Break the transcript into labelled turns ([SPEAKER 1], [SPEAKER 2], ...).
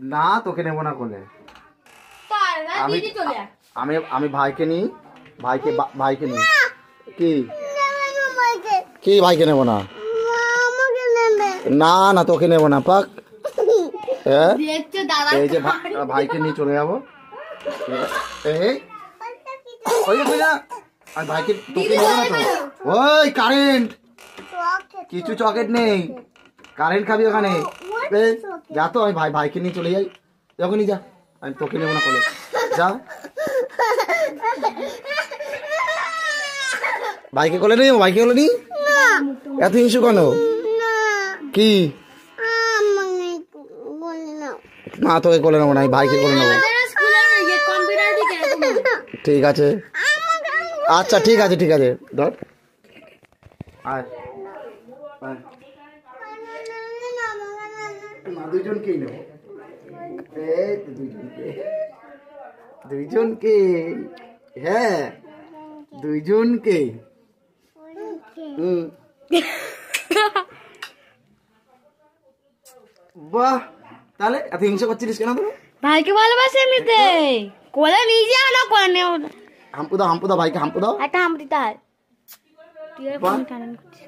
[SPEAKER 1] না তোকে নেবো না কোলে। আমি আমি ভাইকে নিই, ভাইকে নিই। কি কি ভাইকে নেবো না? না না তোকে নেবো না পাক। এই যে ভাইকে নিয়ে চলে যাবো। আর ভাইকে তোকে নেবো না তো। ওই কারেন্ট, কিছু চকলেট নেই, কারেন্ট খাবি ওখানে। যা তো, আমি ভাইকে নিয়ে চলে যাই। যখনই যা, আমি তোকে নেবো না কোলে, যা। ভাইকে কোলে নেই, ভাইকে কোলে নি। এত হিংসু কেন? কি না তোকে কোলে নেবো না, আমি ভাইকে কোলে নেবো। ঠিক আছে, আচ্ছা ঠিক আছে, ঠিক আছে, ধর আয়। দুইজনকেই নেবো, দুইজনকে, হ্যাঁ দুইজনকে। বাহ, তাহলে এত হিংসা করছিলিস কেন? তুমি
[SPEAKER 2] ভাইকে ভালোবাসে এমনিতে, কোলে নিয়ে যাও না, কোলে নেও না।
[SPEAKER 1] হাম্পু দাও, ভাইকে হাম্পু দাও,
[SPEAKER 2] একটা হাম্পু দিতে হয়। তুই আর ফোন টানান করছিস।